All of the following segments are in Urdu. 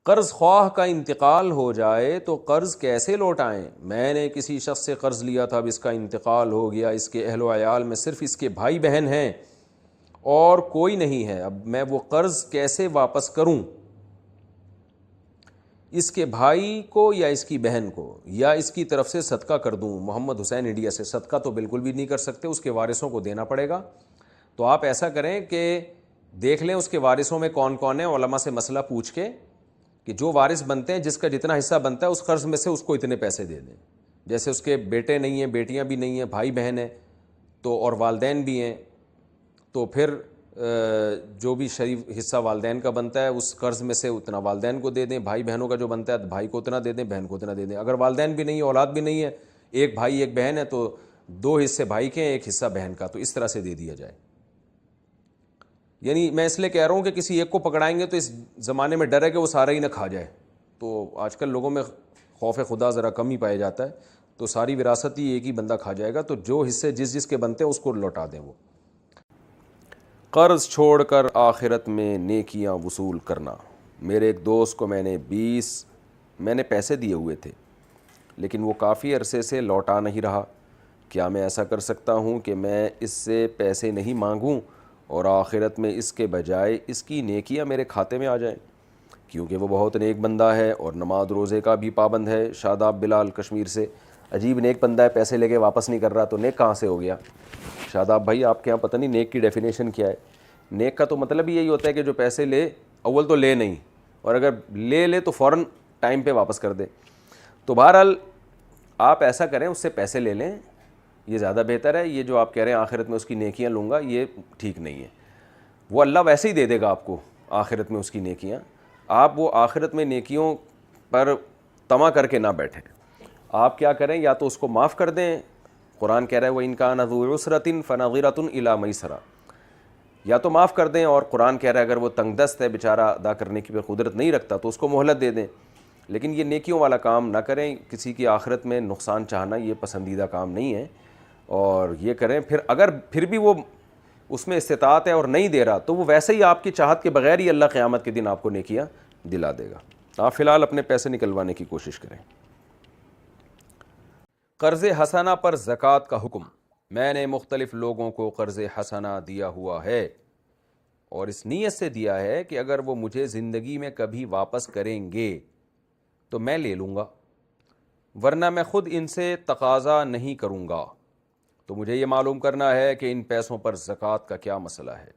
قرض خواہ کا انتقال ہو جائے تو قرض کیسے لوٹائیں؟ میں نے کسی شخص سے قرض لیا تھا، اب اس کا انتقال ہو گیا، اس کے اہل و عیال میں صرف اس کے بھائی بہن ہیں اور کوئی نہیں ہے، اب میں وہ قرض کیسے واپس کروں؟ اس کے بھائی کو یا اس کی بہن کو یا اس کی طرف سے صدقہ کر دوں؟ محمد حسین انڈیا سے۔ صدقہ تو بالکل بھی نہیں کر سکتے، اس کے وارثوں کو دینا پڑے گا۔ تو آپ ایسا کریں کہ دیکھ لیں اس کے وارثوں میں کون کون ہیں، علماء سے مسئلہ پوچھ کے کہ جو وارث بنتے ہیں جس کا جتنا حصہ بنتا ہے اس قرض میں سے اس کو اتنے پیسے دے دیں۔ جیسے اس کے بیٹے نہیں ہیں، بیٹیاں بھی نہیں ہیں، بھائی بہن ہیں تو اور والدین بھی ہیں، تو پھر جو بھی شریف حصہ والدین کا بنتا ہے اس قرض میں سے اتنا والدین کو دے دیں، بھائی بہنوں کا جو بنتا ہے بھائی کو اتنا دے دیں، بہن کو اتنا دے دیں۔ اگر والدین بھی نہیں ہے، اولاد بھی نہیں ہے، ایک بھائی ایک بہن ہے تو 2 حصے بھائی کے ہیں، 1 حصہ بہن کا، تو اس طرح سے دے دیا جائے۔ یعنی میں اس لیے کہہ رہا ہوں کہ کسی ایک کو پکڑائیں گے تو اس زمانے میں ڈر ہے کہ وہ سارا ہی نہ کھا جائے، تو آج کل لوگوں میں خوف خدا ذرا کم ہی پایا جاتا ہے، تو ساری وراثت ہی ایک ہی بندہ کھا جائے گا، تو جو حصے جس کے بنتے ہیں اس کو لوٹا دیں۔ وہ قرض چھوڑ کر آخرت میں نیکیاں وصول کرنا۔ میرے ایک دوست کو میں نے پیسے دیے ہوئے تھے لیکن وہ کافی عرصے سے لوٹا نہیں رہا، کیا میں ایسا کر سکتا ہوں کہ میں اس سے پیسے نہیں مانگوں اور آخرت میں اس کے بجائے اس کی نیکیاں میرے کھاتے میں آ جائیں؟ کیونکہ وہ بہت نیک بندہ ہے اور نماز روزے کا بھی پابند ہے۔ شاداب بلال کشمیر سے۔ عجیب نیک بندہ ہے، پیسے لے کے واپس نہیں کر رہا، تو نیک کہاں سے ہو گیا؟ شاداب بھائی آپ کے یہاں پتہ نہیں نیک کی ڈیفینیشن کیا ہے۔ نیک کا تو مطلب ہی یہی ہوتا ہے کہ جو پیسے لے، اول تو لے نہیں، اور اگر لے تو فوراً ٹائم پہ واپس کر دے۔ تو بہرحال آپ ایسا کریں، اس سے پیسے لے لیں، یہ زیادہ بہتر ہے۔ یہ جو آپ کہہ رہے ہیں آخرت میں اس کی نیکیاں لوں گا، یہ ٹھیک نہیں ہے۔ وہ اللہ ویسے ہی دے دے گا آپ کو آخرت میں اس کی نیکیاں، آپ وہ آخرت میں نیکیوں پر طمع کر کے نہ بیٹھیں۔ آپ کیا کریں، یا تو اس کو معاف کر دیں، قرآن کہہ رہا ہے وَإِنْ كَانَ ذُو عُسْرَةٍ فَنَظِرَةٌ إِلَىٰ مَيْسَرَةٍ، یا تو معاف کر دیں، اور قرآن کہہ رہا ہے اگر وہ تنگ دست ہے بیچارہ، ادا کرنے کی قدرت نہیں رکھتا تو اس کو مہلت دے دیں۔ لیکن یہ نیکیوں والا کام نہ کریں، کسی کی آخرت میں نقصان چاہنا یہ پسندیدہ کام نہیں ہے، اور یہ کریں اگر پھر بھی وہ اس میں استطاعت ہے اور نہیں دے رہا تو وہ ویسے ہی آپ کی چاہت کے بغیر ہی اللہ قیامت کے دن آپ کو نیکیاں دلا دے گا۔ آپ فی الحال اپنے پیسے نکلوانے کی کوشش کریں۔ قرض حسنہ پر زکوٰۃ کا حکم۔ میں نے مختلف لوگوں کو قرض حسنہ دیا ہوا ہے اور اس نیت سے دیا ہے کہ اگر وہ مجھے زندگی میں کبھی واپس کریں گے تو میں لے لوں گا، ورنہ میں خود ان سے تقاضا نہیں کروں گا۔ تو مجھے یہ معلوم کرنا ہے کہ ان پیسوں پر زکوٰۃ کا کیا مسئلہ ہے،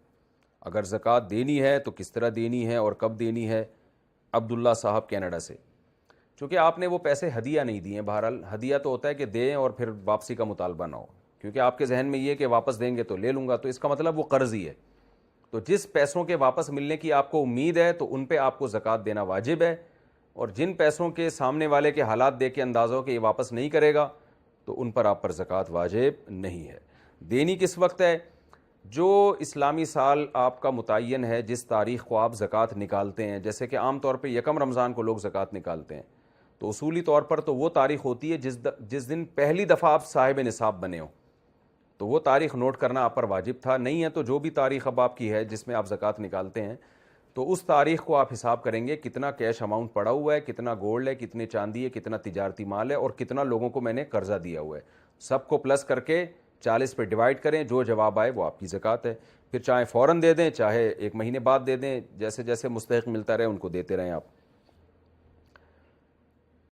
اگر زکوٰۃ دینی ہے تو کس طرح دینی ہے اور کب دینی ہے۔ عبداللہ صاحب کینیڈا سے۔ چونکہ آپ نے وہ پیسے ہدیہ نہیں دیے، بہرحال ہدیہ تو ہوتا ہے کہ دیں اور پھر واپسی کا مطالبہ نہ ہو، کیونکہ آپ کے ذہن میں یہ کہ واپس دیں گے تو لے لوں گا، تو اس کا مطلب وہ قرض ہی ہے۔ تو جس پیسوں کے واپس ملنے کی آپ کو امید ہے تو ان پہ آپ کو زکوٰۃ دینا واجب ہے، اور جن پیسوں کے سامنے والے کے حالات دیکھ کے اندازہ ہو کہ یہ واپس نہیں کرے گا تو ان پر آپ پر زکوٰۃ واجب نہیں ہے۔ دینی کس وقت ہے؟ جو اسلامی سال آپ کا متعین ہے، جس تاریخ کو آپ زکوٰۃ نکالتے ہیں، جیسے کہ عام طور پہ یکم رمضان کو لوگ زکوٰۃ نکالتے ہیں، تو اصولی طور پر تو وہ تاریخ ہوتی ہے جس دن پہلی دفعہ آپ صاحب نصاب بنے ہو، تو وہ تاریخ نوٹ کرنا آپ پر واجب تھا۔ نہیں ہے تو جو بھی تاریخ اب آپ کی ہے جس میں آپ زکوٰۃ نکالتے ہیں، تو اس تاریخ کو آپ حساب کریں گے کتنا کیش اماؤنٹ پڑا ہوا ہے، کتنا گولڈ ہے، کتنی چاندی ہے، کتنا تجارتی مال ہے، اور کتنا لوگوں کو میں نے قرضہ دیا ہوا ہے، سب کو پلس کر کے 40 پہ ڈیوائڈ کریں، جو جواب آئے وہ آپ کی زکوٰۃ ہے۔ پھر چاہے فوراً دے دیں، چاہے 1 مہینے بعد دے دیں، جیسے جیسے مستحق ملتا رہے ان کو دیتے رہیں آپ۔